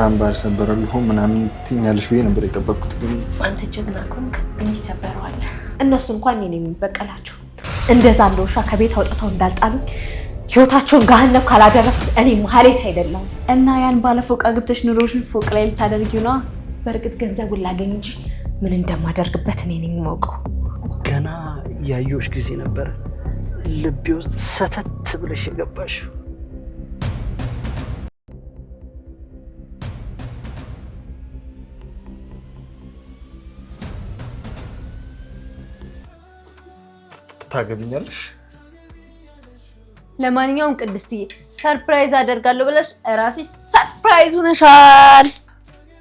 ስራን ባልሰበረልሁ ምናምን ትኛለሽ ብዬ ነበር የጠበቅኩት። ግን አንተ ጀግና ኮንክ የሚሰበረዋል። እነሱ እንኳን እኔ የሚበቀላቸው እንደዛ እንደውሻ ከቤት አውጥተው እንዳልጣሉ ህይወታቸውን ገሃነም ካላደረኩት እኔ መሀሌት አይደለም። እና ያን ባለፎቅ አግብተሽ ኑሮሽን ፎቅ ላይ ልታደርጊው ነው? በእርግጥ ገንዘቡን ላገኝ እንጂ ምን እንደማደርግበት እኔ ነኝ የማውቀው። ገና ያየሁሽ ጊዜ ነበር ልቤ ውስጥ ሰተት ብለሽ የገባሽ። ታገቢኛለሽ? ለማንኛውም ቅድስትዬ ሰርፕራይዝ አደርጋለሁ ብለሽ ራስሽ ሰርፕራይዝ ሆነሻል።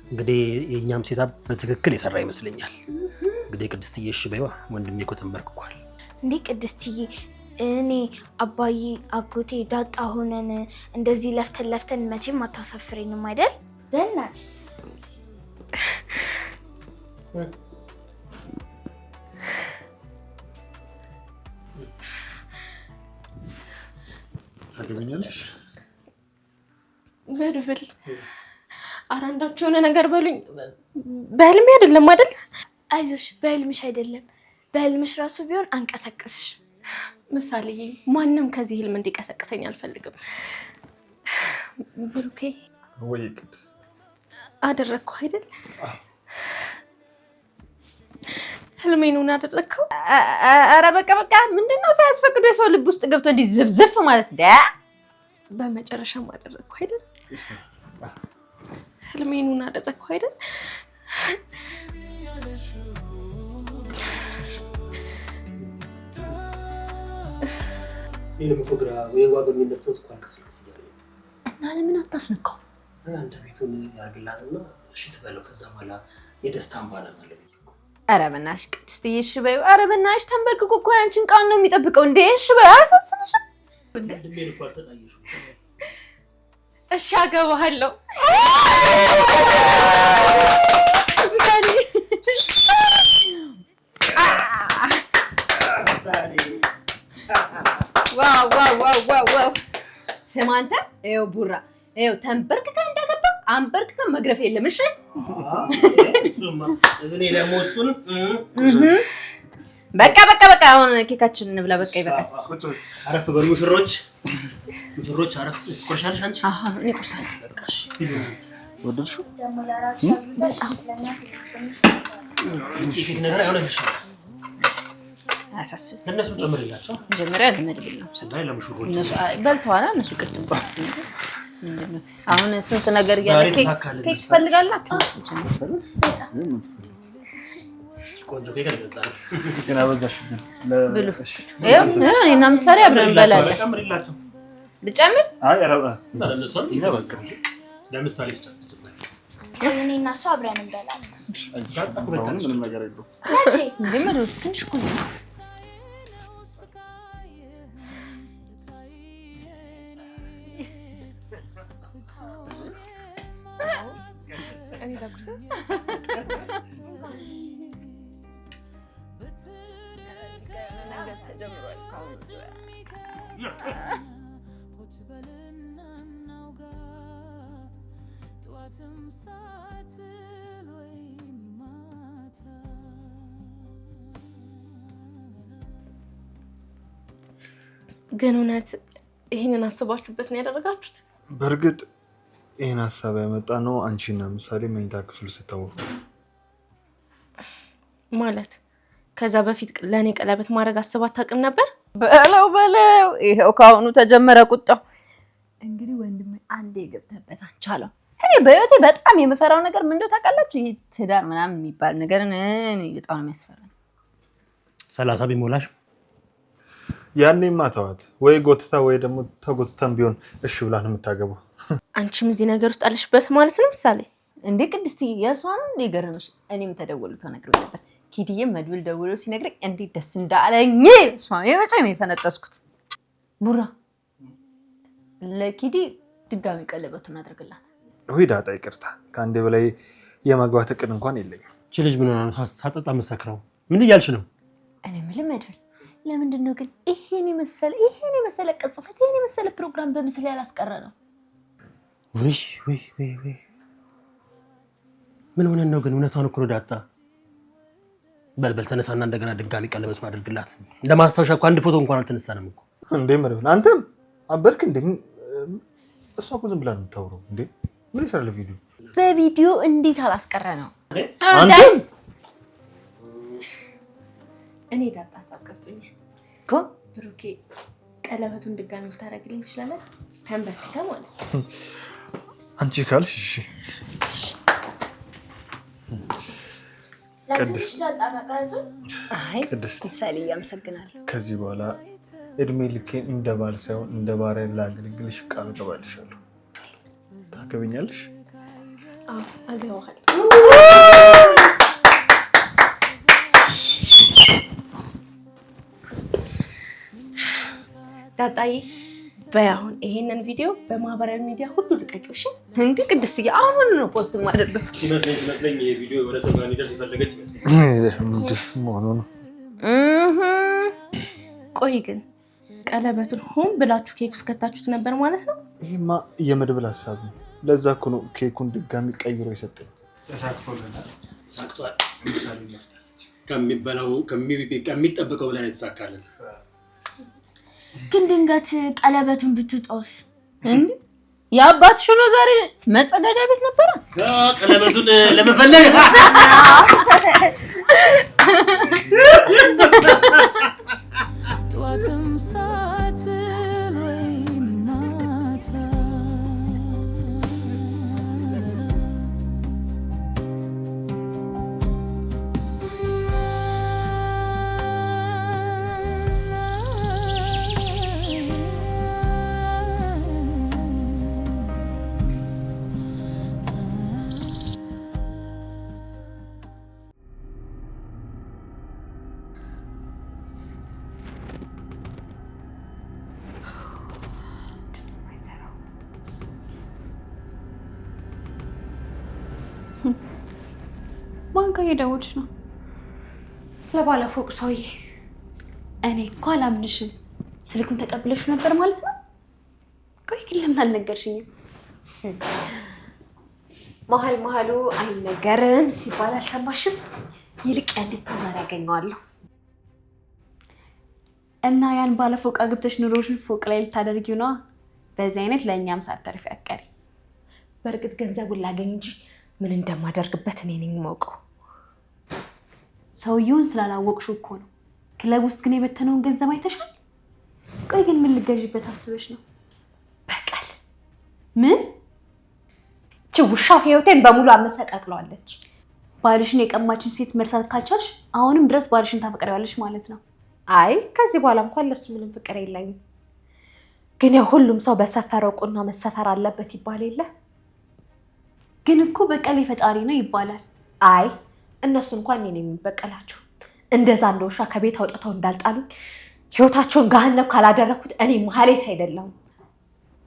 እንግዲህ የኛም ሴታ በትክክል የሰራ ይመስለኛል። እንግዲህ ቅድስትዬ እሺ በይዋ፣ ወንድሜ እኮ ተንበርክኳል። እንዴ ቅድስትዬ፣ እኔ አባዬ አጎቴ ዳጣ ሆነን እንደዚህ ለፍተን መቼም አታሳፍሬንም አይደል? በእናትሽ ታገቢኛለሽ? መድብል አራንዳችሁ የሆነ ነገር በሉኝ። በህልሜ አይደለም አይደል? አይዞሽ፣ በህልምሽ አይደለም። በህልምሽ ራሱ ቢሆን አንቀሳቀስሽ። ምሳሌ፣ ማንም ከዚህ ህልም እንዲቀሰቅሰኝ አልፈልግም። ብሩኬ ወይ ቅድስት አደረግኩ አይደል? ህልሜን ሆነ አደረግከው። ኧረ በቃ ምንድነው ሳያስፈቅዱ የሰው ልብ ውስጥ ገብቶ እንዲህ ዝፍዝፍ ማለት ዳ? በመጨረሻም አደረግኩ አይደል? ህልሜን ሆነ አደረግኩ አይደል? ይሄን እኮ ግራ ወይዋ በሚነጥቶት እኮ አንቀሳቀስ ይላል። እና ለምን አታስነካው? አንተ ቤቱን ያርግላልና እሺ ትበለው። ከዛ በኋላ የደስታን ባለ ማለት ነው። ኧረ በእናትሽ ቅድስትዬ እሺ በይው። ኧረ በእናትሽ ተንበርክኮ እኮ ያንቺን ቃል ነው የሚጠብቀው እንዴ። እሺ በይው። አልሳስንሽም። ወንድሜ ልኮ አሰቃየሽ። እሺ አገባሃለሁ። ዋው ስማ አንተ፣ ይኸው ቡራ፣ ይኸው ተንበርክከ እንዳገባ አንበርክከ መግረፍ የለም። እሺ እኔ ደግሞ እሱን በቃ አሁን ኬካችን እንብላ። በቃ ይበቃል። አረፍ በሉ ሙሽሮች አረፍ። ትቆርሻለሽ አንቺ? አሃ እኔ ቆርሳለሁ። በቃ እሺ። ወደድሽው? ደግሞ ለራስሽ በጣም ለእናት ትንሽ ፊት ነገር አይሆንልሽ። አያሳስብ። እነሱ ጨምርላቸው። መጀመሪያ ለመድብል ነው። ሰላይ ለሙሽሮች እነሱ በልተዋል። እነሱ ቅድም ምንድነው አሁን ስንት ነገር እያለ ኬክ ትፈልጋላችሁ? ቆንጆ ኬክ ገዛለሁ። ግን አበዛሽብኝ። ብሉ። ይኸው እኔና ምሳሌ አብረን እንበላለን። ጨምርላቸው። ልጨምር? አይ አረባ ለነሱ ይበቃ። ለምሳሌ እኔ እና እሱ አብረን እንበላለን። ምንም ነገር የለውም። መቼ እንደምን ትንሽ እኮ ነው። እኔ ታኩሰ ነገር ተጀምሯል። ግን እውነት ይህንን አስባችሁበት ነው ያደረጋችሁት? በእርግጥ ይህን ሀሳብ ያመጣ ነው አንቺና ምሳሌ መኝታ ክፍል ስታወሩ ማለት። ከዛ በፊት ለእኔ ቀለበት ማድረግ አስባ አታውቅም ነበር? በለው ይሄው ካሁኑ ተጀመረ ቁጣው። እንግዲህ ወንድሜ አንዴ ገብተህበት አንቻለው። እኔ በህይወቴ በጣም የምፈራው ነገር ምን እንደው ታውቃላችሁ? ይሄ ትዳር ምናምን የሚባል ነገር እኔ በጣም ነው የሚያስፈራኝ። 30 ቢሞላሽ ያኔማ ተዋት። ወይ ጎትታ ወይ ደግሞ ተጎትታም ቢሆን እሺ ብላ ነው የምታገባው። አንቺም እዚህ ነገር ውስጥ አለሽበት ማለት ነው ምሳሌ? እንዴ ቅድስትዬ፣ የእሷን እንደ ገረመሽ። እኔም ተደወሉ ተነግሮኝ ነበር። ኪድዬም መድብል ደውሎ ሲነግረኝ እንዴት ደስ እንዳለኝ የመጨረሻ የፈነጠስኩት። ቡራ ለኪዲ ድጋሚ ቀለበቱን አድርግላት። ወይ ዳጣ ይቅርታ፣ ከአንዴ በላይ የማግባት እቅድ እንኳን የለኝም። እቺ ልጅ ምን ሆነ ነው ሳጠጣ መሰክረው? ምን እያልሽ ነው? እኔ የምልህ መድብል፣ ለምንድን ነው ግን ይሄን የመሰለ ቅጽበት፣ ይሄን የመሰለ ፕሮግራም በምስል ያላስቀረ ነው? ወይ ምን ሆነን ነው ግን? እውነቷን እኮ ነው ዳጣ። በልበል ተነሳና እንደገና ድጋሚ ቀለበቱን አድርግላት። ለማስታወሻ እኮ አንድ ፎቶ እንኳን አልተነሳንም እኮ። እንዴ ምን አንተም አበርክ እንዴ? እሷ እኮ ዝም ብላ ነው የምታወራው እንዴ። ምን ይሰራል ቪዲዮ? በቪዲዮ እንዴት አላስቀረ ነው አንተም እኔ ዳጣ ሀሳብ ገብቶኛል እኮ። ብሩኬ ቀለበቱን ድጋሚ ልታደርግልኝ ትችላለህ? ተንበርክከ ማለት ነው። አንቺ ካልሽ እሺ። ቅድስት ምሳሌ እያመሰግናል። ከዚህ በኋላ እድሜ ልኬን እንደ ባል ሳይሆን እንደ ባሪያ ላገለግልሽ ቃል እገባልሻለሁ። ታገቢኛለሽ? አዎ አገባዋለሁ። ዳጣዬ በይ አሁን ይሄንን ቪዲዮ በማህበራዊ ሚዲያ ሁሉ ልቀቂው። እሺ እንዴ ቅድስትዬ፣ አሁን ነው ፖስት ማድረግ ይመስለኝ ይሄ ቪዲዮ ወደ ሰው ጋር እንዲደርስ የፈለገች ይመስለኝ መሆኑ ነው። ቆይ ግን ቀለበቱን ሆን ብላችሁ ኬክ ውስጥ ከታችሁት ነበር ማለት ነው? ይሄማ የመድብል ሀሳብ ነው። ለዛ እኮ ነው ኬኩን ድጋሚ ቀይሮ የሰጠኝ። ተሳክቶልናል። ሳክቷል። ከሚጠበቀው በላይ የተሳካልን። ግን ድንገት ቀለበቱን ብትጦስ እንዴ? የአባትሽ ነው ዛሬ መጸዳጃ ቤት ነበረ ቀለበቱን ለመፈለግ ጠዋትም ሰዓት ወይ ማታ ማን ጋር እየደወልሽ ነው? ለባለ ፎቅ ሰውዬ። እኔ እኮ አላምንሽም። ስልኩን ተቀብለሽ ነበር ማለት ነው? ቆይ ግን ለምን አልነገርሽኝም? መሀል መሀሉ አይነገርም ሲባል አልሰማሽም? ይልቅ እንዴት ዛሬ ያገኘዋለሁ። እና ያን ባለ ፎቅ አግብተሽ ኑሮሽን ፎቅ ላይ ልታደርጊው ነዋ። በዚህ አይነት ለእኛም ሳትተርፊ አትቀሪ። በእርግጥ ገንዘቡን ላገኝ እንጂ ምን እንደማደርግበት እኔ ነኝ የማውቀው። ሰውየውን ስላላወቅሽው እኮ ነው። ክለብ ውስጥ ግን የበተነውን ገንዘብ አይተሻል? ቆይ ግን ምን ልገዥበት አስበሽ ነው? በቀል ምን? ውሻው ህይወቴን በሙሉ አመሰቃቅለዋለች። ባልሽን የቀማችን ሴት መርሳት ካልቻልሽ አሁንም ድረስ ባልሽን ታፈቅሪዋለሽ ማለት ነው። አይ ከዚህ በኋላ እንኳን ለሱ ምንም ፍቅር የለኝም። ግን ያው ሁሉም ሰው በሰፈረው ቁና መሰፈር አለበት ይባል የለ? ግን እኮ በቀል የፈጣሪ ነው ይባላል። አይ እነሱ እንኳን እኔ ነኝ የሚበቀላቸው። እንደዛ እንደ ውሻ ከቤት አውጥተው እንዳልጣሉኝ ህይወታቸውን ገሃነም ካላደረኩት እኔ ማህሌት አይደለሁም።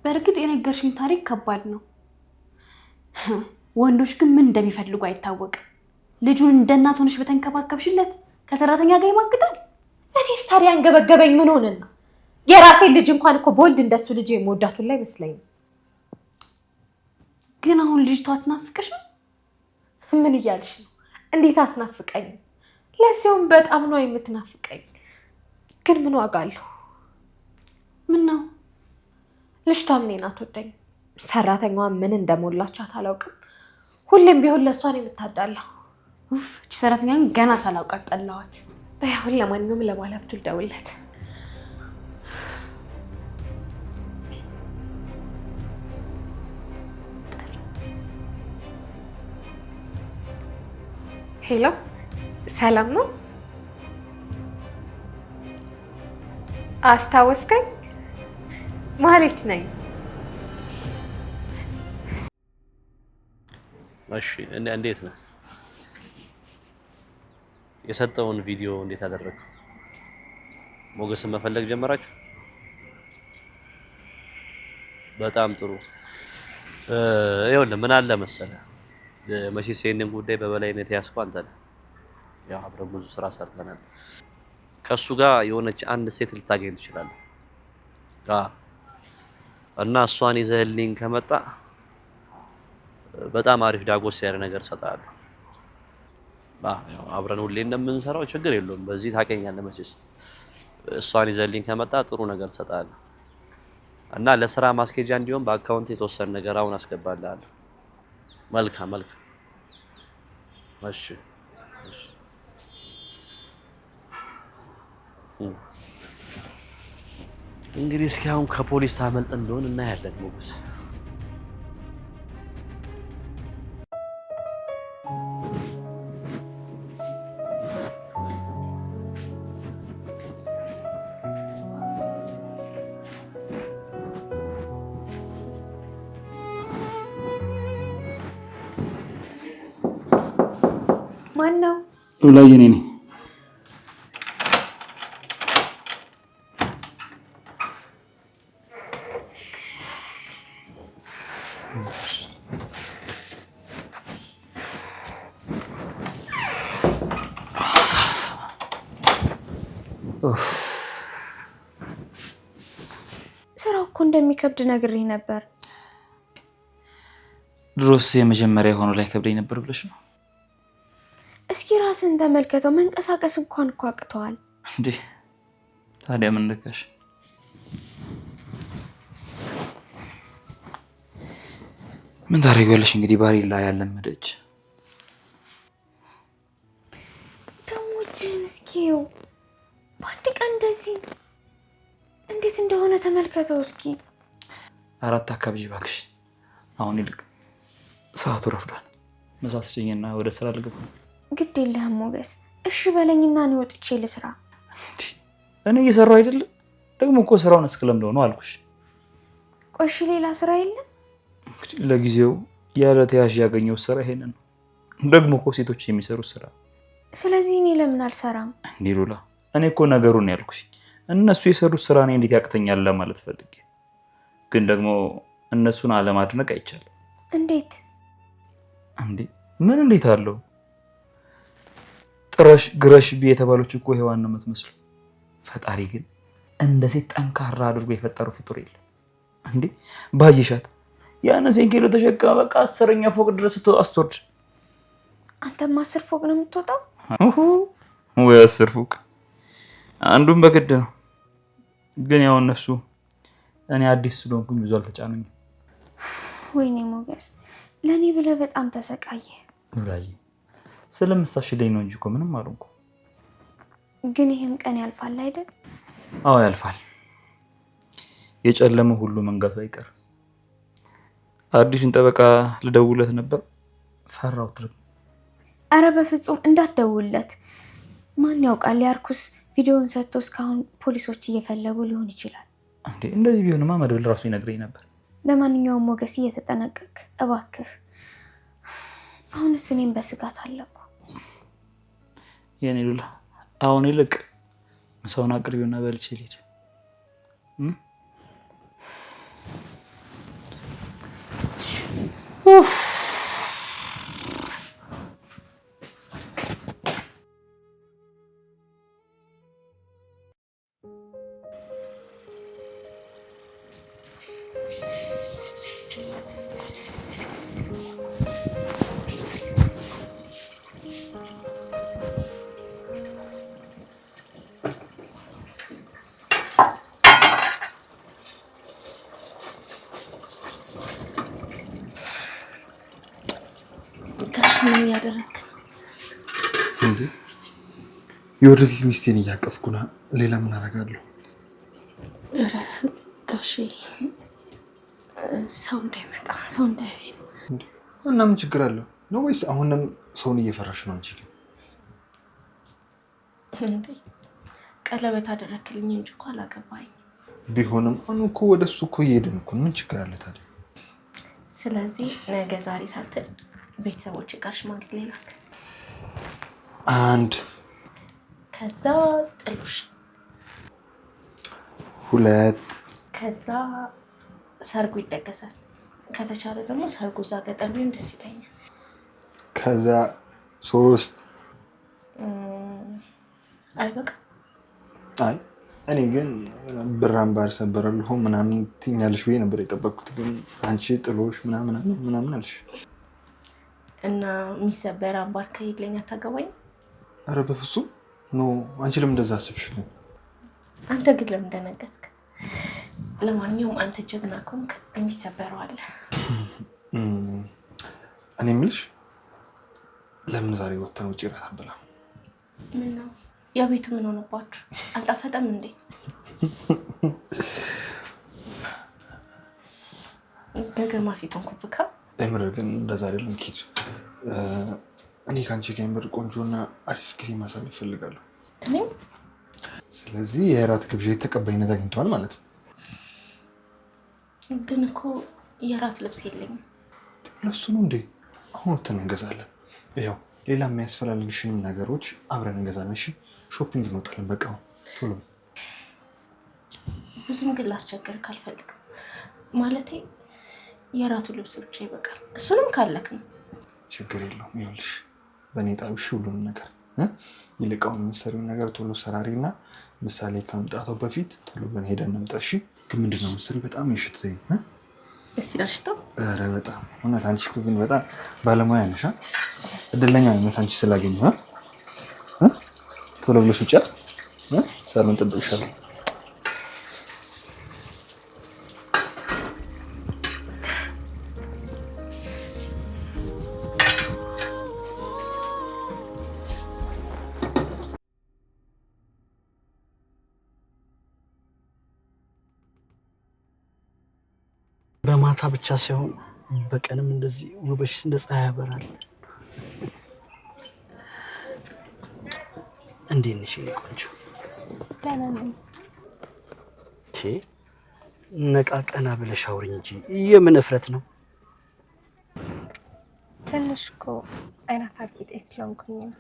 በእርግጥ የነገርሽኝ ታሪክ ከባድ ነው። ወንዶች ግን ምን እንደሚፈልጉ አይታወቅም። ልጁን እንደ እናት ሆነሽ በተንከባከብሽለት ከሰራተኛ ጋር ይማግጣል። እኔስ ታዲያ አንገበገበኝ ምን ሆነና? የራሴን ልጅ እንኳን እኮ በወልድ እንደሱ ልጅ የምወዳቱን ላይ አይመስለኝም። ግን አሁን ልጅቷ አትናፍቅሽም? ምን እያልሽ ነው? እንዴት አትናፍቀኝ? ለዚያውም በጣም ነው የምትናፍቀኝ። ግን ምን ዋጋ አለው? ምን ነው ልጅቷ እኔን አትወደኝ። ሰራተኛዋ ምን እንደሞላቻት አላውቅም። ሁሌም ቢሆን ለእሷ ነው የምታዳላው። ኡፍ እቺ ሰራተኛን ገና ሳላውቃት ጠላዋት። በያሁን ለማንኛውም ለባለሀብቱ ልደውልለት። ሄሎ ሰላም ነው? አስታወስከኝ? ማህሌት ነኝ። እሺ እንዴት ነህ? የሰጠውን ቪዲዮ እንዴት አደረግህ? ሞገስን መፈለግ ጀመራችሁ? በጣም ጥሩ። ይኸውልህ ምን አለ መሰለህ፣ መቼስ ይሄንን ጉዳይ በበላይነት ያዝከው አንተ ነህ። ያው አብረን ብዙ ስራ ሰርተናል። ከሱ ጋር የሆነች አንድ ሴት ልታገኝ ትችላለህ። እና እሷን ይዘህልኝ ከመጣ በጣም አሪፍ ዳጎስ ያለ ነገር እሰጥሃለሁ። አብረን ሁሌ እንደምንሰራው ችግር የለውም። በዚህ ታውቀኛለህ መቼስ። እሷን ይዘልኝ ከመጣ ጥሩ ነገር ሰጣለሁ እና ለስራ ማስኬጃ እንዲሆን በአካውንት የተወሰነ ነገር አሁን አስገባልሃለሁ። መልካም። እሺ እንግዲህ እስኪ አሁን ከፖሊስ ታመልጥ እንደሆነ እናያለን ሞገስ። ማን ነው? ሉላዬ እኔ ነኝ። ስራው እኮ እንደሚከብድ ነግሬህ ነበር። ድሮስ የመጀመሪያ የሆነው ላይ ከብደኝ ነበር ብለሽ ነው? እስኪ ራስን ተመልከተው። መንቀሳቀስ እንኳን እኮ አቅተዋል እንዴ። ታዲያ ምን ልካሽ? ምን ታደርጊያለሽ እንግዲህ ባሪላ ያለመደች ደግሞ እጅህን እስኪው በአንድ ቀን እንደዚህ እንዴት እንደሆነ ተመልከተው እስኪ። 4 አካባቢ እባክሽ። አሁን ይልቅ ሰዓቱ ረፍዷል። ምሳ ስጭኝና ወደ ስራ ልገባ። ግድ የለህም ሞገስ። እሺ በለኝና እኔ ወጥቼ ልስራ። እኔ እየሰራሁ አይደለም ደግሞ እኮ ስራውን እስክለምደው ነው አልኩሽ። ቆይ ሌላ ስራ የለም? ለጊዜው ያለ ተያዥ ያገኘው ስራ ይሄንን ነው። ደግሞ እኮ ሴቶች የሚሰሩት ስራ። ስለዚህ እኔ ለምን አልሰራም? እንዴ ሉላ፣ እኔ እኮ ነገሩን ያልኩሽ እነሱ የሰሩት ስራ እኔ እንዴት ያቅተኛል ለማለት ፈልጌ፣ ግን ደግሞ እነሱን አለማድነቅ አይቻልም። እንዴት? እንዴ ምን እንዴት አለው? ጥረሽ ግረሽ ቢ የተባለች እኮ ሔዋን ነው የምትመስለው። ፈጣሪ ግን እንደ ሴት ጠንካራ አድርጎ የፈጠረው ፍጡር የለም። እንዴ ባይሻት ያን 10 ኪሎ ተሸክማ በቃ 10ኛ ፎቅ ድረስ አስትወርድ። አንተም 10 ፎቅ ነው የምትወጣው? ወይ 10 ፎቅ አንዱን በግድ ነው። ግን ያው እነሱ እኔ አዲስ ስለሆንኩኝ ብዙ አልተጫነኝም። ወይኔ ሞገስ፣ ለኔ ብለህ በጣም ተሰቃየ። ኑራዬ ስለምሳሽለኝ ነው እንጂ እኮ ምንም አልሆንኩም። ግን ይሄም ቀን ያልፋል አይደል? አዎ ያልፋል። የጨለመው ሁሉ መንጋቱ አይቀር። አዲሱን ጠበቃ ልደውለት ነበር ፈራሁት። አረ በፍጹም እንዳትደውልለት። ማን ያውቃል፣ ያርኩስ ቪዲዮውን ሰጥቶ እስካሁን ፖሊሶች እየፈለጉ ሊሆን ይችላል። እንዴ እንደዚህ ቢሆንማ መድብል ራሱ ይነግረኝ ነበር። ለማንኛውም ሞገስ እየተጠነቀቅ እባክህ። አሁንስ እኔም በስጋት አለኩ። የኔ ሉላ አሁን ይልቅ ምሳውን አቅርቢውና በልቼ ልሂድ። ምን እያደረክ እንዴ? የወደፊት ሚስቴን እያቀፍኩ ነው። ሌላ ምን አደርጋለሁ? ኧረ ጋሼ ሰው እንዳይመጣ ሰው እንዳያይ እና ምን ችግር አለው ነው? ወይስ አሁንም ሰውን እየፈራሽ ነው አንቺ? ግን እንዴ ቀለበት አደረክልኝ እንጂ እኮ አላገባኝ። ቢሆንም አሁን እኮ ወደሱ እኮ እየሄድን እኮ ምን ችግር አለ ታዲያ? ስለዚህ ነገ ዛሬ ሳትል ቤተሰቦች ጋር ሽማግሌ ላክ። 1 ከዛ ጥሎሽ 2 ከዛ ሰርጉ ይደገሳል። ከተቻለ ደግሞ ሰርጉ እዛ ገጠር ቢሆን ደስ ይለኛል። ከዛ 3 አይበቃ? አይ እኔ ግን ብር አምባር ሰበራለሁ ምናምን ትኛለሽ ብዬ ነበር የጠበቅኩት። ግን አንቺ ጥሎሽ ምናምን አልሽ። እና የሚሰበር አምባር ከሌለኝ አታገባኝ? ኧረ በፍጹም ኖ። አንቺ ለምን እንደዛ አስብሽ ነው? አንተ ግን ለምን ደነገጥክ? ለማንኛውም አንተ ጀግና ከሆንክ የሚሰበረው አለ። እኔ የምልሽ ለምን ዛሬ ወተን ውጪ እራት አንበላም? ምን ነው የቤቱ ምን ሆነባችሁ? አልጣፈጠም እንዴ? በገማ ሴቶን ኩብካ ለምን ግን እንደዛ አይደለም ኪድ። እኔ ካንቺ ጋር የምር ቆንጆና አሪፍ ጊዜ ማሳለፍ እፈልጋለሁ። እኔም ስለዚህ የእራት ግብዣ ተቀባይነት አግኝቷል ማለት ነው። ግን እኮ የራት ልብስ የለኝም። ለሱ ነው እንዴ? አሁን ወተን እንገዛለን። ያው ሌላ የሚያስፈልግሽንም ነገሮች አብረን እንገዛለን። እሺ ሾፒንግ እንወጣለን። በቃ ቶሎ። ብዙም ግን ላስቸግርህ አልፈልግም። ማለቴ የራቱ ልብስ ብቻ ይበቃል። እሱንም ካለክ ነው። ችግር የለውም። ይኸውልሽ በእኔ ጣብሽ ሁሉንም ነገር ይልቃውን የምትሰሪውን ነገር ቶሎ ሰራሪና ምሳሌ ከመምጣቷ በፊት ቶሎ ብለን ሄደን እንምጣ። እሺ ግን ምንድነው የምትሰሪው? በጣም የሽትዘኝ ደስ ይላል ሽታው። ኧረ በጣም እውነት። አንቺ እኮ ግን በጣም ባለሙያ ነሽ። እድለኛ ነሽ አንቺ ስላገኘሁ። ቶሎ ብለሽ ውጭ ሳሎን ጠብቅሻለሁ። በማታ ብቻ ሳይሆን በቀንም እንደዚህ ውበሽ እንደ ፀሐይ ያበራል። እንዴት ነሽ የኔ ቆንጆ? ደህና ነኝ። ነቃ ቀና ብለሽ አውሪኝ እንጂ የምን እፍረት ነው? ትንሽ እኮ አይናፋር ቢጤ ስለሆንኩኝ ነው።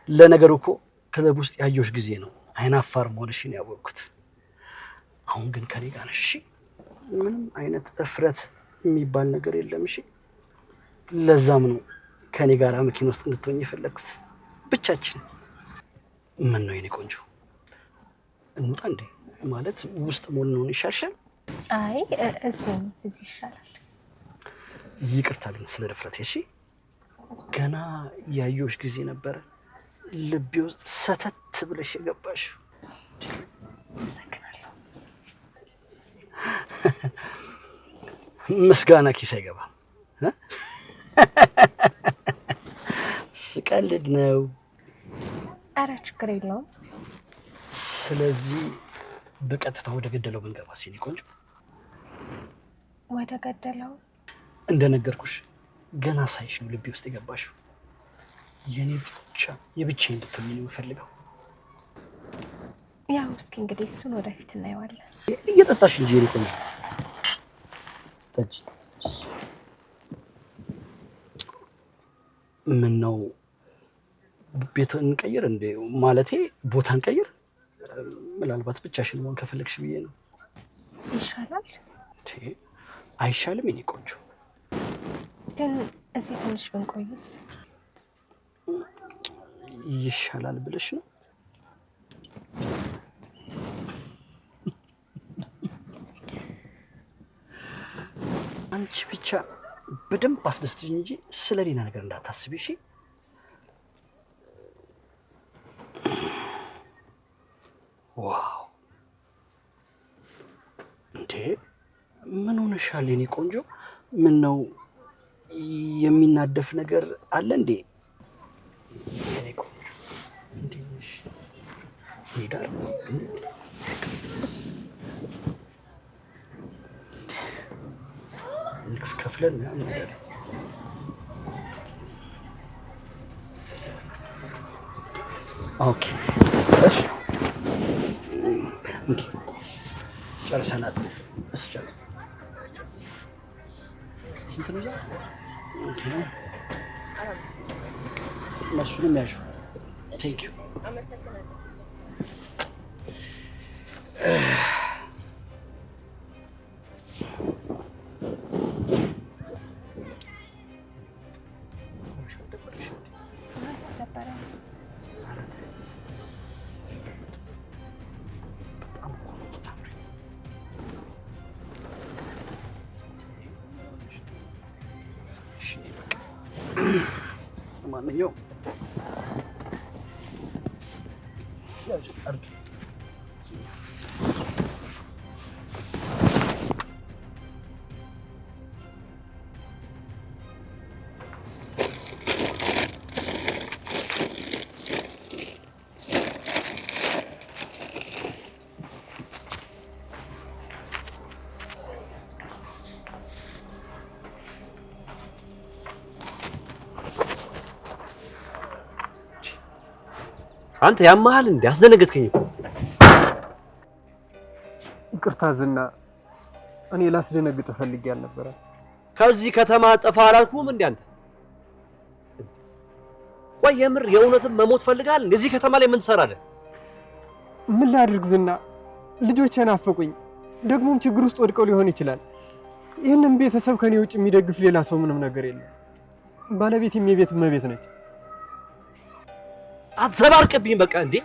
ለነገሩ እኮ ክለብ ውስጥ ያየሁሽ ጊዜ ነው አይናፋር መሆንሽን ያወቅኩት። አሁን ግን ከኔ ጋር ነሽ። እሺ ምንም አይነት እፍረት የሚባል ነገር የለም። እሺ ለዛም ነው ከኔ ጋር መኪና ውስጥ እንድትሆኝ የፈለኩት። ብቻችን ምን ነው የኔ ቆንጆ? እንውጣ እንዴ? ማለት ውስጥ መሆን ነው ይሻልሻል? አይ እዚህ ይሻላል። ይቅርታ ግን ስለ ድፍረቴ። እሺ ገና ያየሁሽ ጊዜ ነበረ ልቤ ውስጥ ሰተት ብለሽ የገባሽ። አመሰግናለሁ። ምስጋና ኪስ አይገባም። ስቀልድ ነው። ኧረ ችግር የለውም። ስለዚህ በቀጥታ ወደ ገደለው ብንገባ ሲኒ ቆንጆ። ወደ ገደለው? እንደነገርኩሽ ገና ሳይሽ ነው ልቤ ውስጥ የገባሽው። የኔ ብቻ የብቻዬን እንድትሆኚ ነው የምፈልገው። ያው እስኪ እንግዲህ እሱን ወደፊት እናየዋለን። እየጠጣሽ እንጂ የኔ ቆንጆ ጠጪ። ምን ነው ቤት እንቀይር እንዴ? ማለቴ ቦታ እንቀይር። ምናልባት ብቻሽን መሆን ከፈለግሽ ብዬ ነው። ይሻላል። አይሻልም የኔ ቆንጆ? ግን እዚህ ትንሽ ብንቆይስ? ይሻላል ብለሽ ነው? አንቺ ብቻ በደንብ አስደስትኝ እንጂ ስለ ሌላ ነገር እንዳታስቢ እሺ? ዋው እንዴ ምን ሆነሻል የኔ ቆንጆ? ምን ነው የሚናደፍ ነገር አለ እንዴ? የኔ ቆንጆ እንዴ ነሽ? ይዳር ከፍለን ነገር ኦኬ እሺ ኦኬ ጨርሰናል። እሺ ስንት ነው? ኦኬ እነሱንም ያዡ። ቴንክ ዩ ለማንኛውም አንተ ያማሃል እንዴ? አስደነገጥከኝ እኮ። ይቅርታ ዝና፣ እኔ ላስደነግጥ ፈልጌ አልነበረ። ከዚህ ከተማ ጠፋ አላልኩም እንዴ አንተ? ቆይ የምር የእውነትም መሞት ፈልጋል? እዚህ ከተማ ላይ ምን ትሰራለህ? ምን ላድርግ ዝና፣ ልጆቼ ናፈቁኝ። ደግሞም ችግር ውስጥ ወድቀው ሊሆን ይችላል። ይህንን ቤተሰብ ከኔ ውጭ የሚደግፍ ሌላ ሰው ምንም ነገር የለም። ባለቤቴም የቤት እመቤት ነች። አትዘባርቅብኝ በቃ እንዴ!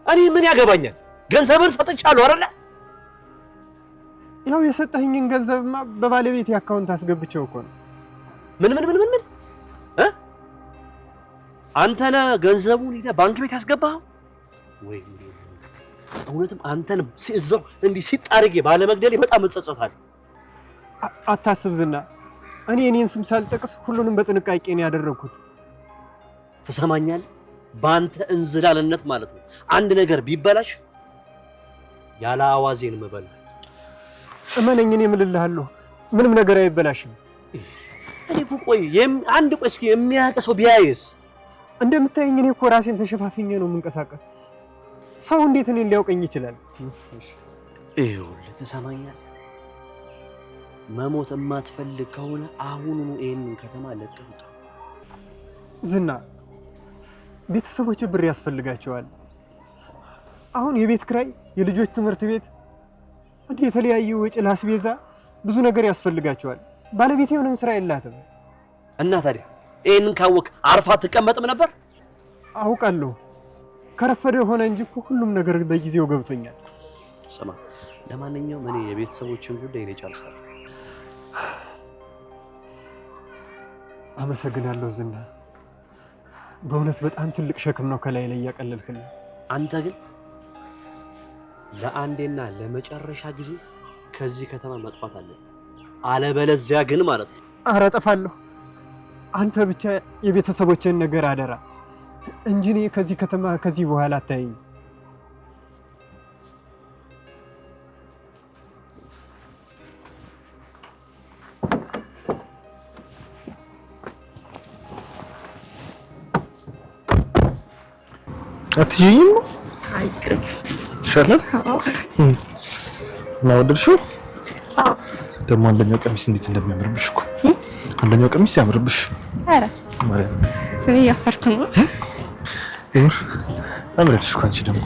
እኔ ምን ያገባኛል? ገንዘብን ሰጥቻለሁ አይደለ? ያው የሰጠኸኝን ገንዘብማ በባለቤቴ አካውንት አስገብቼው እኮ ነው። ምን አንተ ነህ ገንዘቡን ሄደህ ባንክ ቤት ያስገባኸው? ወይ እውነትም አንተን እዛው እንዲህ ሲጣርጌ ባለመግደሌ በጣም እጸጸታለሁ። አታስብ ዝና፣ እኔ እኔን ስም ሳልጠቅስ ሁሉንም በጥንቃቄ ነው ያደረኩት። ትሰማኛለህ? ባንተ እንዝላልነት ማለት ነው አንድ ነገር ቢበላሽ ያለ አዋዜን መበላ። እመነኝ፣ እኔ እምልልሃለሁ ምንም ነገር አይበላሽም። እኔ እኮ ቆይ እስኪ የሚያውቅ ሰው ቢያይስ? እንደምታየኝ እኔ እኮ ራሴን ተሸፋፍኜ ነው የምንቀሳቀስ። ሰው እንዴት እኔን ሊያውቀኝ ይችላል? ይኸውልህ ትሰማኛለህ? መሞት የማትፈልግ ከሆነ አሁኑኑ ይሄንን ከተማ ለቀህ ውጣ። ዝና፣ ቤተሰቦች ብር ያስፈልጋቸዋል። አሁን የቤት ክራይ፣ የልጆች ትምህርት ቤት፣ እንዲህ የተለያዩ ወጪ ላስቤዛ ብዙ ነገር ያስፈልጋቸዋል። ባለቤቴ ምንም ስራ የላትም። እና ታዲያ ይሄንን ካወቅ አርፋ ትቀመጥም ነበር? አውቃለሁ። ከረፈደ ሆነ እንጂ እኮ ሁሉም ነገር በጊዜው ገብቶኛል። ስማ፣ ለማንኛውም እኔ የቤተሰቦችን ጉዳይ እኔ ጨርሳለሁ። አመሰግናለሁ ዝና፣ በእውነት በጣም ትልቅ ሸክም ነው ከላይ ላይ ያቀለልክልኝ። አንተ ግን ለአንዴና ለመጨረሻ ጊዜ ከዚህ ከተማ መጥፋት አለ፣ አለበለዚያ ግን ማለት ነው። ኧረ እጠፋለሁ። አንተ ብቻ የቤተሰቦችን ነገር አደራ እንጂ እኔ ከዚህ ከተማ ከዚህ በኋላ አታየኝ። አትይኝም? አይቅርብ ይሻላል። እና ወደድሽው? ደግሞ አንደኛው ቀሚስ እንዴት እንደሚያምርብሽ እኮ። አንደኛው ቀሚስ ያምርብሽ። ኧረ ማርያም እኔ ያፈርኩ ነው። ይሁን አምረልሽ እኮ አንቺ ደግሞ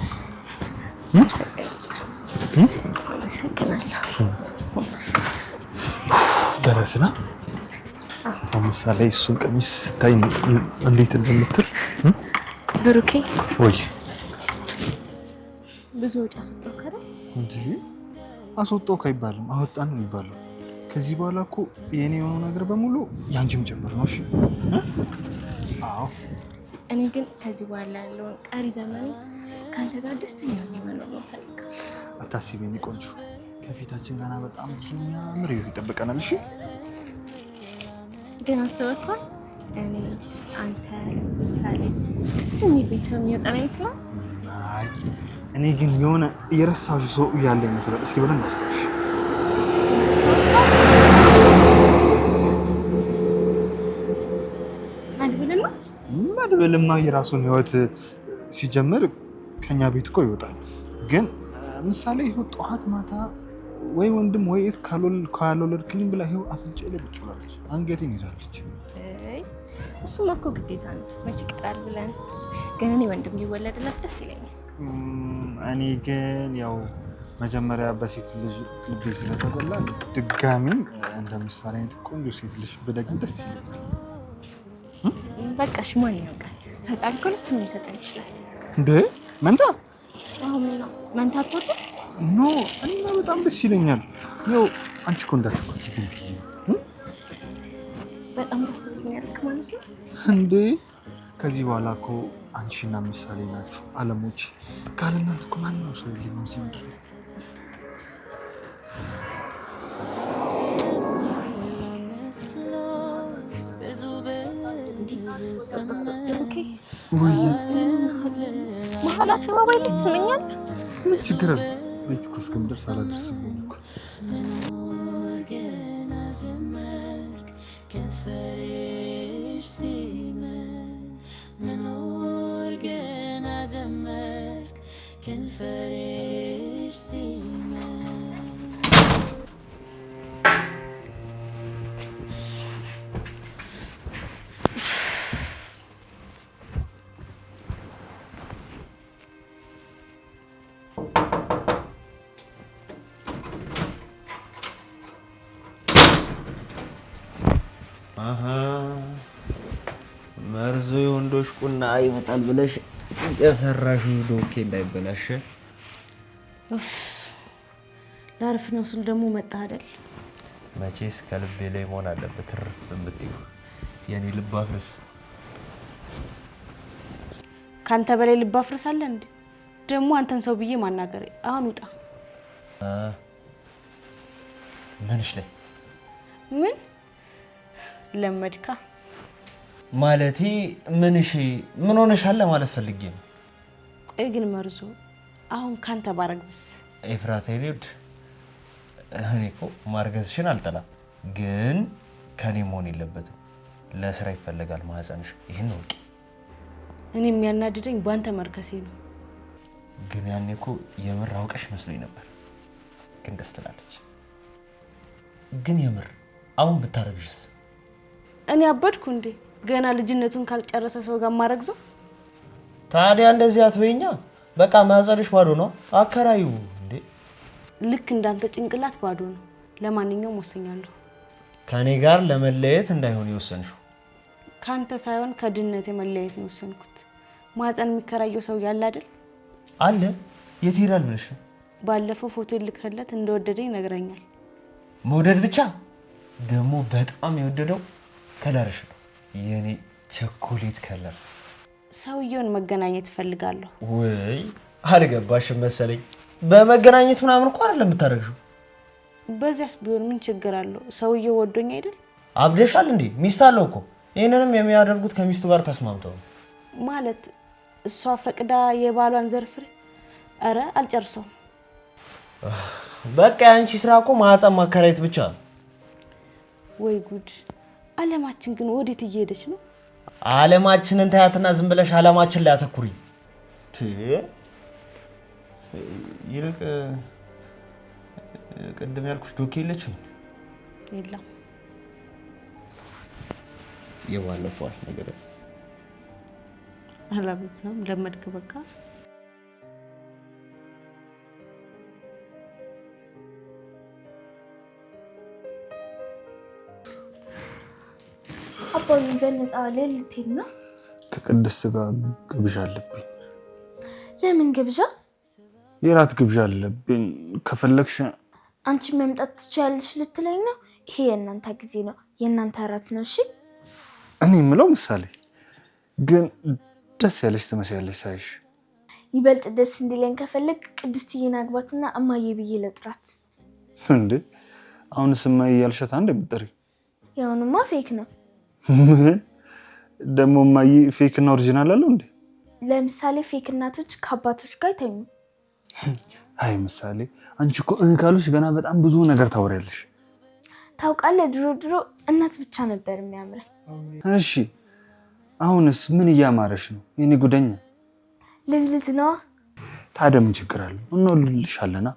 ደረስና ለምሳሌ እሱን ቀሚስ ስታይ እንዴት እንደምትል ብሩኬ ወይ ብዙ ወጪ አስወጣው ከረ እንዴ? አስወጣው አይባልም፣ አወጣን ነው የሚባለው። ከዚህ በኋላ እኮ የኔ የሆነው ነገር በሙሉ ያንቺም ጭምር ነው። እሺ? አዎ። እኔ ግን ከዚህ በኋላ ያለውን ቀሪ ዘመን ካንተ ጋር ደስተኛ ሆኜ መኖር ነው ፈልጋለሁ። አታስቢ የኔ ቆንጆ፣ ከፊታችን ገና በጣም ብዙ የሚያምር ህይወት ይጠብቀናል። እሺ? ግን አስበኳል እኔ አንተ ምሳሌ ደስ የሚል ቤተሰብ የሚወጣ ነው ይመስላል። አይ እኔ ግን የሆነ የረሳሽ ሰው እያለ ይመስላል። እስኪ በደንብ አስታውሽ። መድብልማ የራሱን ህይወት ሲጀምር ከኛ ቤት እኮ ይወጣል። ግን ምሳሌ ይኸው ጠዋት ማታ ወይ ወንድም ወይ እህት ካልወለድክልኝ ብላ ይኸው አፍንጫ ላይ ቁጭ ብላለች፣ አንገቴን ይዛለች። እሱማ እኮ ግዴታ ነው፣ መች ይቀራል ብለን። ግን እኔ ወንድም ሊወለድላት ደስ ይለኛል። እኔ ግን ያው መጀመሪያ በሴት ልጅ ልቤ ስለተበላ ድጋሚም እንደ ምሳሌ አይነት ቆንጆ ሴት ልጅ ብደግም ደስ ይለኛል። በቃ እሺ፣ ማን ያውቃል? ፈጣሪ እኮ ሁለቱንም ሊሰጠን ይችላል። እንዴ መንታ? አሁን ነው መንታ አትወጣም? ኖ እና በጣም ደስ ይለኛል። ያው አንቺ እኮ እንዳትቆጪኝ ብዬ ነው። በጣም ደስ ብሎኛል ማለት ነው። እንዴ ከዚህ በኋላ እኮ አንቺና ምሳሌ ናችሁ አለሞች። ካለ እናንተ እኮ ማንም ሰው የለኝም እዚህ ምድር ላይ። መሀላችሁ ሞባይል ትስመኛል? ምን ችግር አለ? ቤት እኮ እስከምደርስ አላደርስም እኮ። መርዙ የወንዶች ቁና ይመጣል ብለሽ የሰራሽው ዶኬ እንዳይበላሽ። ላርፍ ነው ስል ደግሞ መጣ አይደል? መቼስ ከልቤ ላይ መሆን አለበት። ትርፍ ብትዩ የኔ ልብ አፍርስ። ካንተ በላይ ልብ አፍርስ አለ እንዴ? ደግሞ አንተን ሰው ብዬ ማናገር። አሁን ውጣ። ምንሽ ላይ ምን ለመድካ ማለቴ ምንሽ ምን ሆነሻል ማለት ፈልጌ ነው። ቆይ ግን መርዙ አሁን ካንተ ባረግዝስ? ኤፍራታ ይልድ እኔ እኮ ማርገዝሽን አልጠላም፣ ግን ከኔ መሆን የለበትም። ለስራ ይፈልጋል ማህፀንሽ። ይሄን ነው። እኔ የሚያናድደኝ ባንተ መርከሴ ነው። ግን ያኔ እኮ የምር አውቀሽ መስሎኝ ነበር። ግን ደስ ትላለች። ግን የምር አሁን ብታረግሽስ? እኔ አበድኩ እንዴ? ገና ልጅነቱን ካልጨረሰ ሰው ጋር ማረግዘው? ታዲያ እንደዚህ አትበይኛ። በቃ ማህፀንሽ ባዶ ነው፣ አከራዩ እንዴ። ልክ እንዳንተ ጭንቅላት ባዶ ነው። ለማንኛውም ወሰኛለሁ። ከኔ ጋር ለመለየት እንዳይሆን የወሰንሽው? ካንተ ሳይሆን ከድነት የመለየት ነው የወሰንኩት። ማህፀን የሚከራየው ሰው ያለ አይደል? አለ። የት ሄዳል ብለሽ ነው? ባለፈው ፎቶ ልከለት እንደወደደኝ ነግረኛል። መውደድ ብቻ ደግሞ በጣም የወደደው ከለርሽ ነው። የኔ ቸኮሌት ከለር። ሰውየውን መገናኘት ፈልጋለሁ። ወይ አልገባሽም መሰለኝ። በመገናኘት ምናምን እኮ አይደለም የምታደርግሽው። በዚያስ ቢሆን ምን ችግር አለው? ሰውየው ወዶኝ አይደል? አብደሻል እንዴ? ሚስት አለው እኮ። ይሄንንም የሚያደርጉት ከሚስቱ ጋር ተስማምተው ነው። ማለት እሷ ፈቅዳ የባሏን ዘርፍሬ? አረ አልጨርሰውም። በቃ ያንቺ ስራ እኮ ማህፀን ማከራየት ብቻ ነው። ወይ ጉድ! አለማችን ግን ወዴት እየሄደች ነው? አለማችንን ታያትና ዝም ብለሽ አለማችን ላይ አተኩሪ። ይልቅ ቅድም ያልኩሽ ዶኬ የለችም? የለም። የባለፈው አስነገረ አላበዛም። ለመድክ በቃ። አባዬ ዘነጣ ልትሄድ ነው? ከቅድስት ጋር ግብዣ አለብኝ። ለምን ግብዣ? የራት ግብዣ አለብኝ። ከፈለግሽ አንቺ መምጣት ትችያለሽ ልትለኝ ነው? ይሄ የእናንተ ጊዜ ነው፣ የእናንተ እራት ነው። እሺ እኔ የምለው ምሳሌ ግን ደስ ያለሽ ትመስያለሽ ሳይሽ። ይበልጥ ደስ እንዲለኝ ከፈለግ ቅድስትዬን አግባትና እማዬ ብዬ ለጥራት። እንዴ አሁንስ እማዬ ያልሻት አንድ ብትጠሪ? ያውንማ ፌክ ነው። ምን ደግሞ እማዬ ፌክ እና ኦሪጂናል አለው እንዴ? ለምሳሌ ፌክ እናቶች ከአባቶች ጋር አይተኙ። አይ ምሳሌ አንቺ እኮ ካሉሽ ገና በጣም ብዙ ነገር ታወሪያለሽ። ታውቃለህ፣ ድሮ ድሮ እናት ብቻ ነበር የሚያምረኝ። እሺ አሁንስ ምን እያማረሽ ነው የኔ ጉደኛ? ልጅ ነዋ። ታዲያ ምን ችግር አለው? እንወልድልሻለና።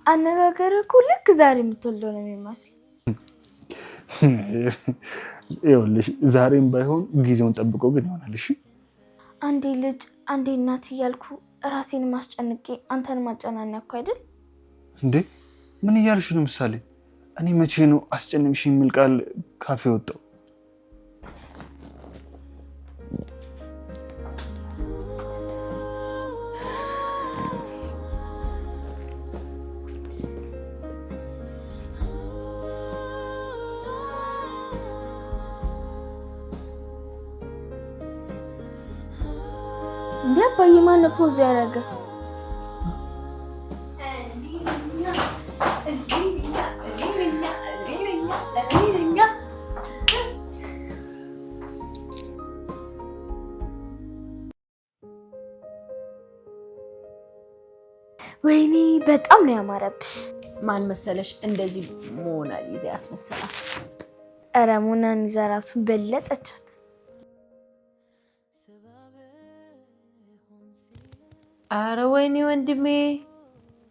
አነጋገርህ እኮ ልክ ዛሬ የምትወልደው ነው የሚመስል። ይኸውልሽ ዛሬም ባይሆን ጊዜውን ጠብቆ ግን ይሆናል። እሺ አንዴ ልጅ አንዴ እናት እያልኩ ራሴን ማስጨንቄ አንተን ማጨናነኩ አይደል እንዴ? ምን እያልሽ ነው ምሳሌ? እኔ መቼ ነው አስጨንቅሽ የሚል ቃል ካፌ ወጣው? እንዴ አባዬ ማን ነው ፖዝ ያደረገ? ወይኔ በጣም ነው ያማረብሽ። ማን መሰለሽ እንደዚህ ሞናሊዛ ያስመሰላት? ኧረ ሞናሊዛ ራሱን በለጠቻት። ኧረ ወይኔ ወንድሜ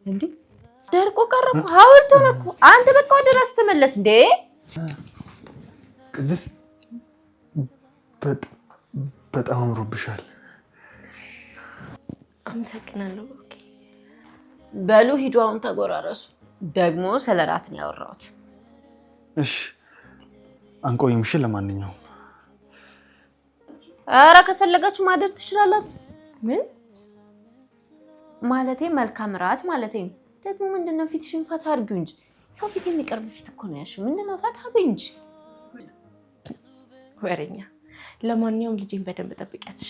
እንዴ ደርቆ ቀረኩ። ሐውልት ሆነ እኮ። አንተ በቃ ወደ ራስ ተመለስ እንዴ። ቅድስት በጣም አምሮብሻል። አመሰግናለሁ። በሉ ሂዱ አሁን ተጎራረሱ። ደግሞ ስለራት ነው ያወራሁት። እሺ አንቆይም። እሺ ለማንኛውም ኧረ ከፈለጋችሁ ማደር ትችላላችሁ። ምን ማለቴ መልካም ራት ማለቴ ነው። ደግሞ ምንድነው ፊትሽን ፈታ አድርጊው እንጂ ሰው ፊት የሚቀርብ ፊት እኮ ነው ያልሽው። ምንድነው ፈታ በይ እንጂ ወሬኛ። ለማንኛውም ልጄን በደንብ ጠብቂያት እሺ።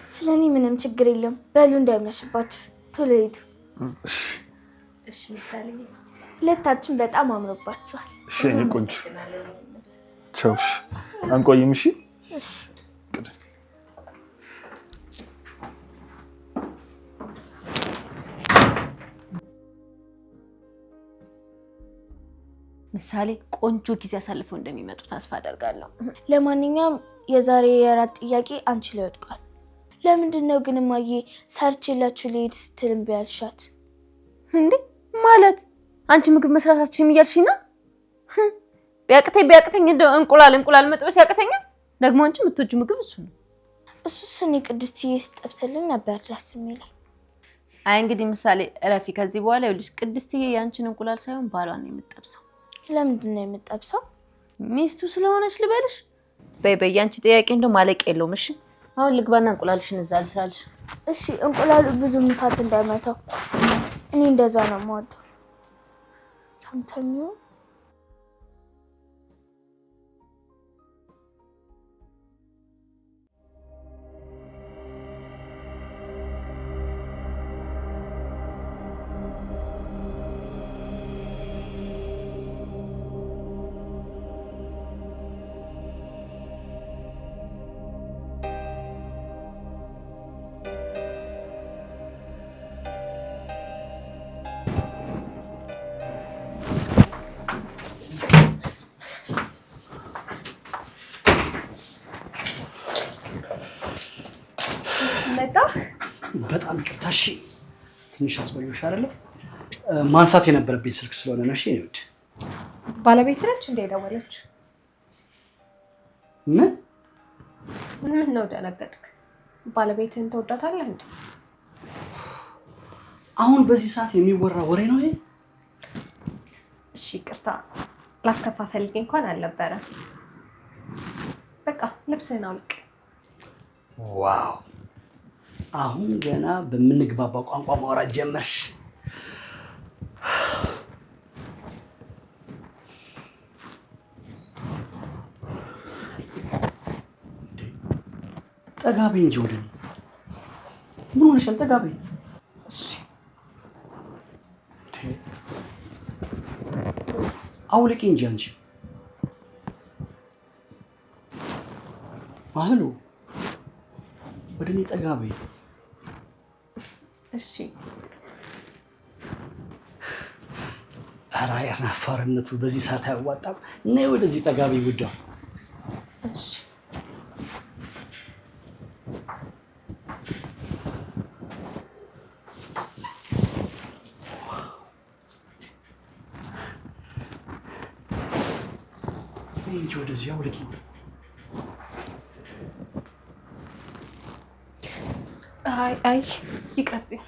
ስለኔ ምንም ችግር የለም። በሉ እንዳይመሽባችሁ ቶሎ ሂዱ። እሺ ምሳሌ ሁለታችን በጣም አምሮባችኋል። እሺ እኔ ቆንጆ ቻው። እሺ አንቆይም። እሺ እሺ ምሳሌ ቆንጆ ጊዜ አሳልፈው እንደሚመጡ ተስፋ አደርጋለሁ። ለማንኛውም የዛሬ የራት ጥያቄ አንቺ ላይ ወድቋል። ለምንድነው ግን ማዬ ሰርችላችሁ ልሄድ ስትል እምቢ ያልሻት? እንዴ ማለት አንቺ ምግብ መስራታችን እያልሽኝ ነው? ቢያቅተኝ እንደው እንቁላል መጥበስ ያቅተኛል። ደግሞ አንቺ የምትወጂው ምግብ እሱ ነው። እሱስ እኔ ቅድስትዬ ስጠብስልን ነበር ደስ የሚለኝ። አይ እንግዲህ ምሳሌ እረፊ። ከዚህ በኋላ ይኸውልሽ ቅድስትዬ ያንቺን እንቁላል ሳይሆን ባሏን ነው የምትጠብሰው። ለምንድን ነው የምትጠብሰው? ሚስቱ ስለሆነች ልበልሽ። በይ ያንቺ ጥያቄ እንደው ማለቅ የለውም። እሺ አሁን ልግባና እንቁላልሽን እዛ ልስራልሽ። እሺ እንቁላሉ ብዙ እሳት እንዳይመታው። እኔ እንደዛ ነው የምወደው። ሰምተኝ በጣም ይቅርታ። እሺ ትንሽ አስቆየሁሽ አይደለ? ማንሳት የነበረብኝ ስልክ ስለሆነ ነው። እሺ ይሁድ ባለቤት ነች እንደ ደወለች። ምን ነው ደነገጥክ? ባለቤትህን ተወዳታለህ እንዴ? አሁን በዚህ ሰዓት የሚወራ ወሬ ነው ይሄ? እሺ ይቅርታ ላስከፋ ፈልጌ እንኳን አልነበረም። በቃ ልብስህን አውልቅ። ዋው አሁን ገና በምንግባባው ቋንቋ ማውራት ጀመርሽ። ጠጋቢ እንጂ ወደ እኔ ምን ሆነሻል? ጠጋቢ አውልቂ እንጂ አንቺ ባህሉ ወደ እኔ ጠጋቢ። እሺ ኧረ አፋርነቱ በዚህ ሰዓት አያዋጣም። ነይ ወደዚህ ጠጋቢ ጉዳ። እሺ እንጂ ወደዚህ አውልቂ። አይ ይቅርብኝ።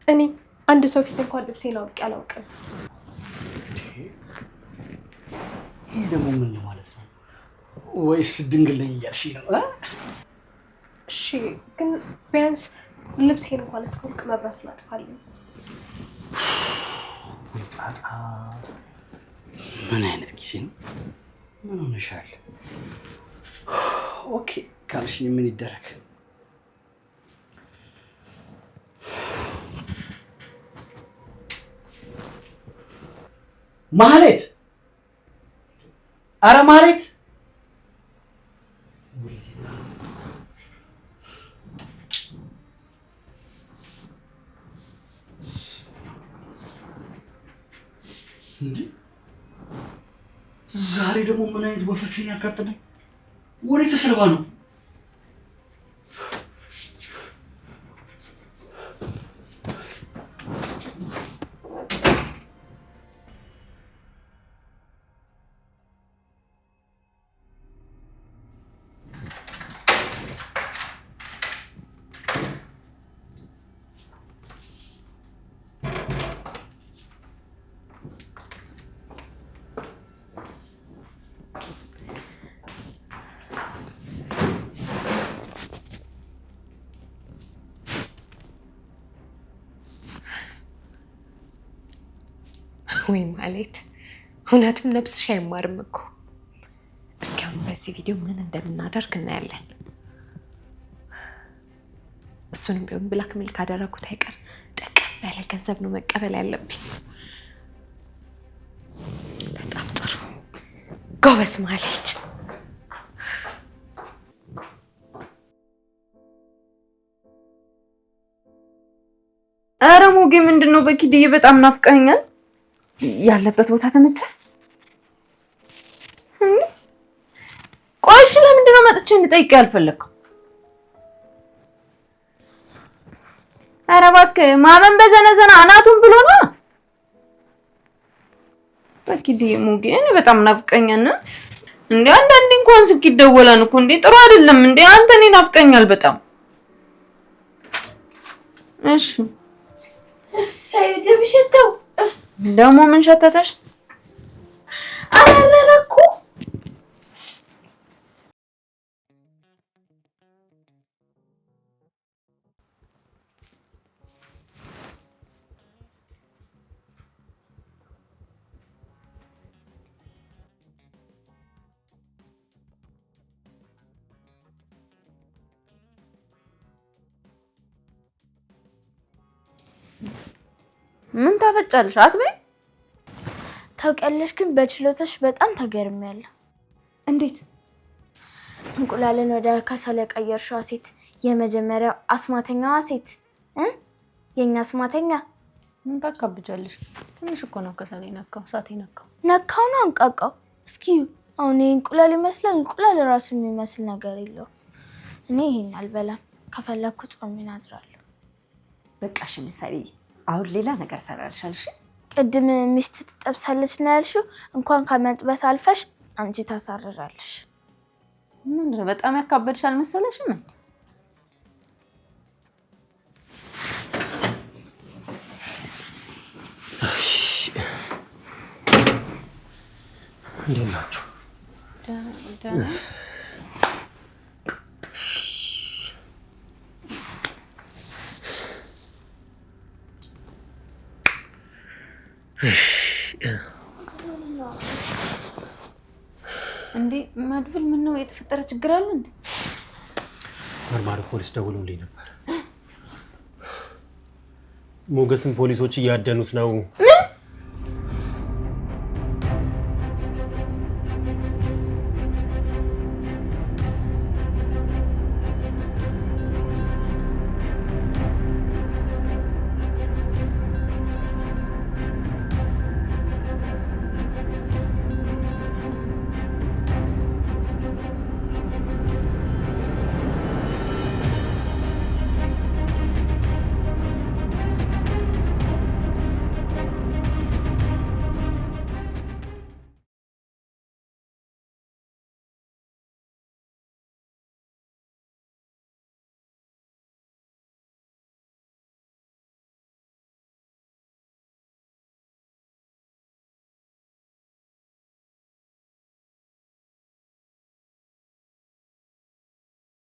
እኔ አንድ ሰው ፊት እንኳን ልብሴን አውልቄ አላውቅም። ይሄ ደግሞ ምን ማለት ነው? ወይስ ድንግል ነኝ እያልሽኝ ነው? እሺ ግን ቢያንስ ልብሴን እንኳን እስካውልቅ መብራቱን አጥፋልኝ። ምን አይነት ጊዜ ነው? ምን ሆነሻል? ኦኬ ካልሽኝ ምን ይደረግ? ማህሌት! አረ ማህሌት! እንዴ ዛሬ ደግሞ ምን አይነት ወፈፌን ያጋጠመኝ? ወዴት ተሰልባ ነው? ወይ ማለት እውነትም ነፍስሽ አይማርም እኮ። እስኪ አሁን በዚህ ቪዲዮ ምን እንደምናደርግ እናያለን። እሱንም ቢሆን ብላክሜል ካደረኩት አይቀር ጠቀም ያለ ገንዘብ ነው መቀበል ያለብኝ። በጣም ጥሩ ጎበዝ ማለት። ኧረ ሞጌ ምንድነው? በኪድዬ በጣም ናፍቀኛል። ያለበት ቦታ ተመቸ? ቆይሽ ለምንድነው መጥቼ እንድጠይቅ ያልፈለግከው? ኧረ እባክህ ማመን በዘነዘና አናቱን ብሎ ነው። በኪድዬ ሞጌ እኔ በጣም ናፍቀኛልና እንዴ አንዳንዴ እንኳን ስልክ ይደወላል እኮ እንዴ ጥሩ አይደለም እንዴ? አንተ እኔ ናፍቀኛል በጣም። እሺ አይደብሽተው ደግሞ ምን ሸተተሽ? አላረረኩ ምን ታፈጫለሽ? አትበይ። ታውቂያለሽ ግን በችሎታሽ በጣም ተገርሚያለሁ። እንዴት? እንቁላልን ወደ ከሰል የቀየርሽዋ ሴት የመጀመሪያው አስማተኛዋ ሴት የኛ አስማተኛ። ምን ታካብጃለሽ? ትንሽ እኮ ነው ከሰል ነካው፣ እሳት ነካው። ነካው ነው አንቃቃው። እስኪ አሁን እንቁላል ይመስላል። እንቁላል ራሱ የሚመስል ነገር የለው። እኔ ይሄን አልበላም። ከፈለኩ ጾሜን አድራለሁ። በቃሽ ምሳሌ፣ አሁን ሌላ ነገር ሰራልሻል። እሺ ቅድም ሚስት ትጠብሳለች ነው ያልሽው። እንኳን ከመጥበስ አልፈሽ አንቺ ታሳርራለሽ። ምንድነው በጣም ያካበድሻል መሰለሽም? እንዴት ናችሁ? እንዴ መድብል ምን ነው የተፈጠረ ችግር አለ እንዴ? መርማሪ ፖሊስ ደውሎልኝ ነበር። ሞገስን ፖሊሶች እያደኑት ነው። ምን?